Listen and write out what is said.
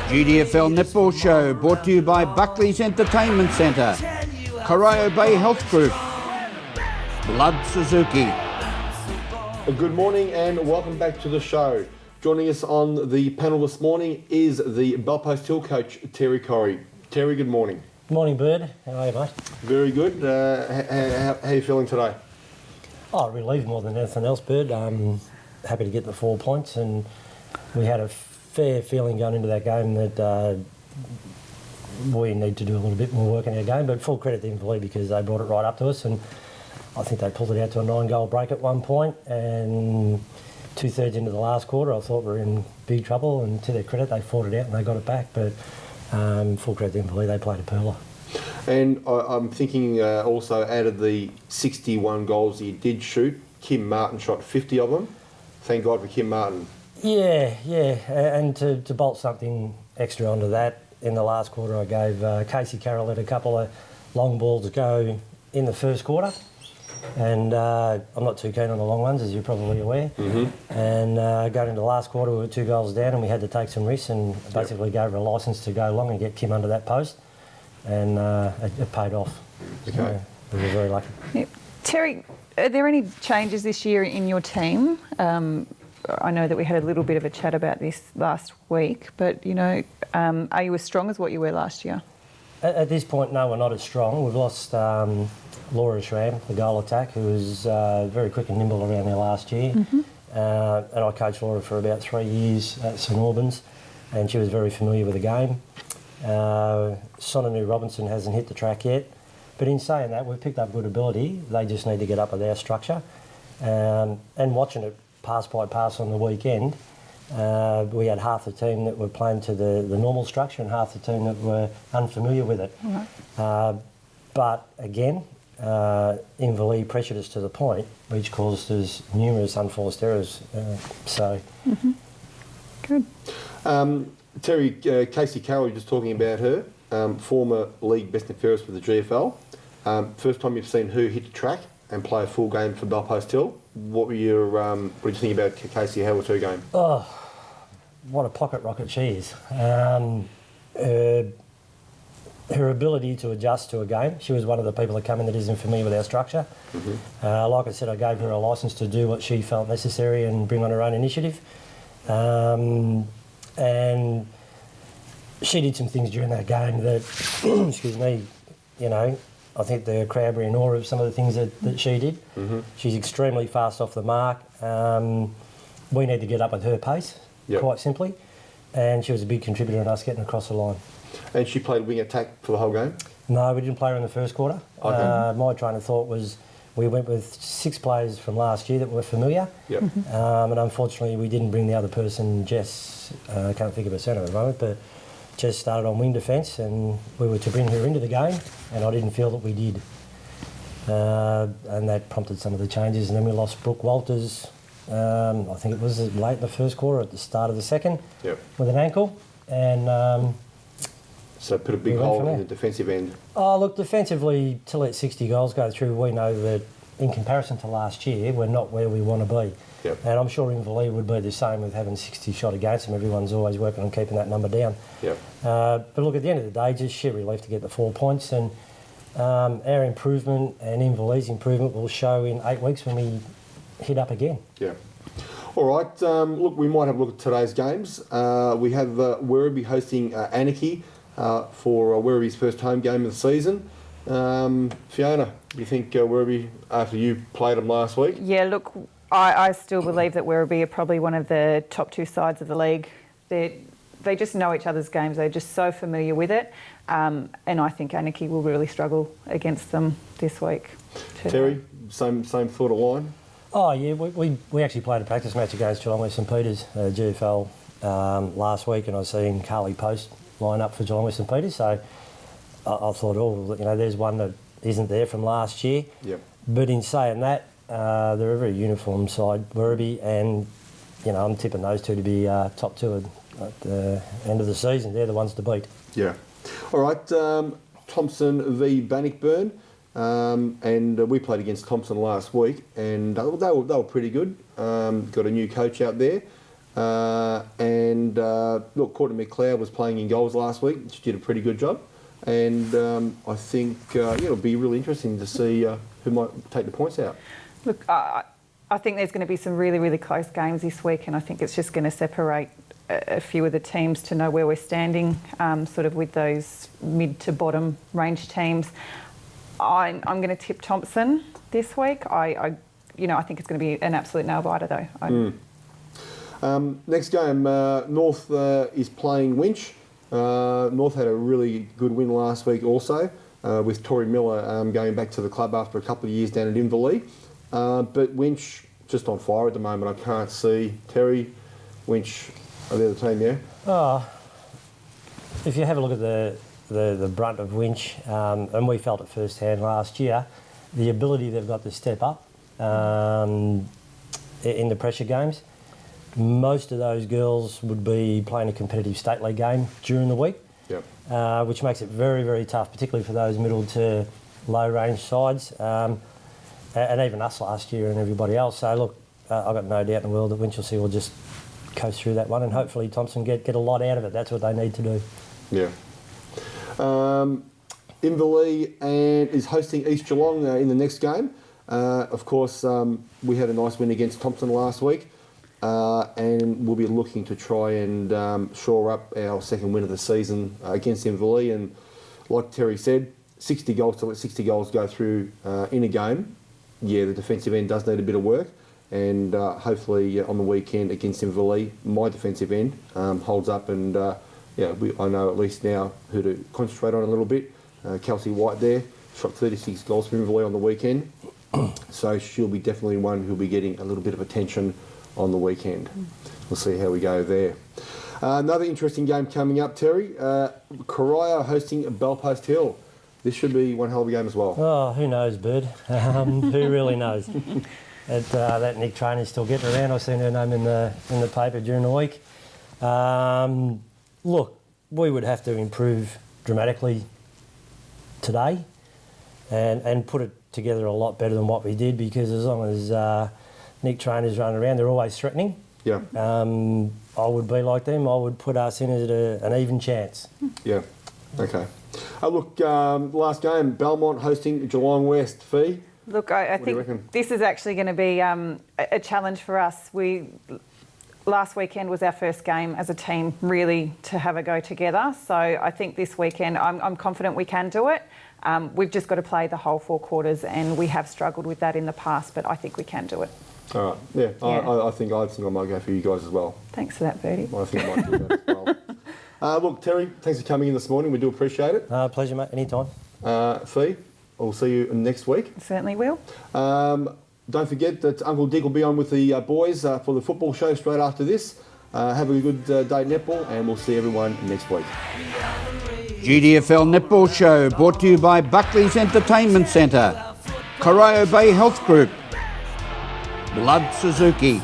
GDFL Netball Show brought to you by Buckley's Entertainment Centre, Corio Bay Health Group, Blood Suzuki. Good morning and welcome back to the show. Joining us on the panel this morning is the Bellpost Hill coach, Terry Corrie. Terry, good morning. Good morning, Bird. How are you, mate? Very good. How are you feeling today? Oh, relieved more than anything else, Bird. Happy to get the 4 points, and we had a fair feeling going into that game that we need to do a little bit more work in our game, but full credit to Inverleigh because they brought it right up to us, and I think they pulled it out to a 9-goal break at one point, and 2/3 into the last quarter I thought we were in big trouble, and to their credit they fought it out and they got it back, but full credit to Inverleigh, they played a pearler. And I'm thinking also out of the 61 goals he did shoot, Kim Martin shot 50 of them. Thank God for Kim Martin. Yeah, and to bolt something extra onto that, in the last quarter I gave Casey Carroll let a couple of long balls go in the first quarter, and I'm not too keen on the long ones, as you're probably aware. Mm-hmm. And going into the last quarter we were 2 goals down and we had to take some risks and basically gave her a licence to go long and get Kim under that post, and it paid off. Okay. So we were very lucky. Yep. Terry, are there any changes this year in your team? I know that we had a little bit of a chat about this last week, but, are you as strong as what you were last year? At this point, no, we're not as strong. We've lost Laura Schramm, the goal attack, who was very quick and nimble around there last year. Mm-hmm. And I coached Laura for about 3 years at St Albans, and she was very familiar with the game. Sonanu Robinson hasn't hit the track yet, but in saying that, we've picked up good ability. They just need to get up with our structure. And watching it pass by pass on the weekend, we had half the team that were playing to the normal structure and half the team that were unfamiliar with it. Right. But again, Inverleigh pressured us to the point, which caused us numerous unforced errors. Mm-hmm. Good. Terry, Casey Carroll, you're just talking about her, former league best and fairest with the GFL. First time you've seen her hit the track and play a full game for Bellpost Hill. What did you think about Casey? How was her game? Oh, what a pocket rocket she is. Her ability to adjust to a game. She was one of the people that come in that isn't familiar with our structure. Mm-hmm. Like I said, I gave her a licence to do what she felt necessary and bring on her own initiative. And she did some things during that game that, excuse me, I think the crowd were in awe of some of the things that she did. Mm-hmm. She's extremely fast off the mark. We need to get up with her pace, quite simply. And she was a big contributor in us getting across the line. And she played wing attack for the whole game? No, we didn't play her in the first quarter. Okay. My train of thought was we went with 6 players from last year that were familiar. Yep. Mm-hmm. And unfortunately we didn't bring the other person, Jess, I can't think of her surname at the moment, but Jess started on wing defence and we were to bring her into the game, and I didn't feel that we did. And that prompted some of the changes, and then we lost Brooke Walters, I think it was late in the first quarter, at the start of the second, with an ankle, and so put a big hole in the defensive end. Oh, look, defensively, to let 60 goals go through, we know that in comparison to last year, we're not where we want to be. Yep. And I'm sure Inverleigh would be the same with having 60 shot against them. Everyone's always working on keeping that number down. Yep. But look, at the end of the day, just sheer relief to get the 4 points, and our improvement and Inverleigh's improvement will show in 8 weeks when we hit up again. Yeah. All right, look, we might have a look at today's games. We have Werribee hosting Anarchy for Werribee's first home game of the season. Fiona, do you think Werribee, after you played them last week? Yeah, look, I still believe that Werribee are probably one of the top 2 sides of the league. They just know each other's games. They're just so familiar with it. And I think Anarchy will really struggle against them this week. Terry, same thought of line? Oh, yeah, we actually played a practice match against Geelong West St Peters, GFL, last week, and I seen Carly Post line up for Geelong West St Peters, so I thought, there's one that isn't there from last year. Yep. But in saying that, they're a very uniform side, Werribee, and I'm tipping those two to be top 2 at the end of the season. They're the ones to beat. Yeah. All right, Thompson v Bannockburn, and we played against Thompson last week, and they were pretty good. Got a new coach out there. Look, Courtney McLeod was playing in goals last week. She did a pretty good job. And I think it'll be really interesting to see who might take the points out. Look, I think there's going to be some really, really close games this week, and I think it's just going to separate a few of the teams to know where we're standing, sort of with those mid to bottom range teams. I'm going to tip Thompson this week. I think it's going to be an absolute nail-biter, though. Next game, North is playing Winch. North had a really good win last week also, with Tori Miller going back to the club after a couple of years down at Inverleigh. But Winch just on fire at the moment. I can't see. Terry, Winch, are they the team, yeah? Oh, if you have a look at the brunt of Winch, and we felt it firsthand last year, the ability they've got to step up in the pressure games. Most of those girls would be playing a competitive state league game during the week, which makes it very, very tough, particularly for those middle to low range sides, and even us last year and everybody else. So look, I've got no doubt in the world that Winchelsea will just coast through that one, and hopefully Thompson get a lot out of it. That's what they need to do. Yeah. Inverleigh is hosting East Geelong in the next game. Of course, we had a nice win against Thompson last week. And we'll be looking to try and shore up our second win of the season against Inverleigh. And like Terry said, 60 goals to let 60 goals go through in a game. Yeah, the defensive end does need a bit of work. And hopefully on the weekend against Inverleigh, my defensive end holds up. And I know at least now who to concentrate on a little bit. Kelsey White there, shot 36 goals for Inverleigh on the weekend. So she'll be definitely one who'll be getting a little bit of attention on the weekend. We'll see how we go there. Another interesting game coming up, Terry. Corio hosting Bellpost Hill. This should be one hell of a game as well. Oh, who knows, Bird? Who really knows? That Nick Trainer's still getting around. I've seen her name in the paper during the week. Look, we would have to improve dramatically today and put it together a lot better than what we did, because as long as Nick Trainer's running around, they're always threatening. Yeah. I would be like them. I would put us in at an even chance. Yeah. Okay. Look, last game, Belmont hosting Geelong West. Fee? Look, I think this is actually going to be a challenge for us. Last weekend was our first game as a team really to have a go together. So I think this weekend I'm confident we can do it. We've just got to play the whole 4 quarters, and we have struggled with that in the past, but I think we can do it. All right. Yeah. I think I might go for you guys as well. Thanks for that, Bertie. I think I might do that as well. Look, Terry, thanks for coming in this morning. We do appreciate it. Pleasure, mate. Anytime. Fee, I'll see you next week. Certainly will. Don't forget that Uncle Dick will be on with the boys for the football show straight after this. Have a good day at netball, and we'll see everyone next week. GDFL Netball Show brought to you by Buckley's Entertainment Centre, Corio Bay Health Group, Blood Suzuki,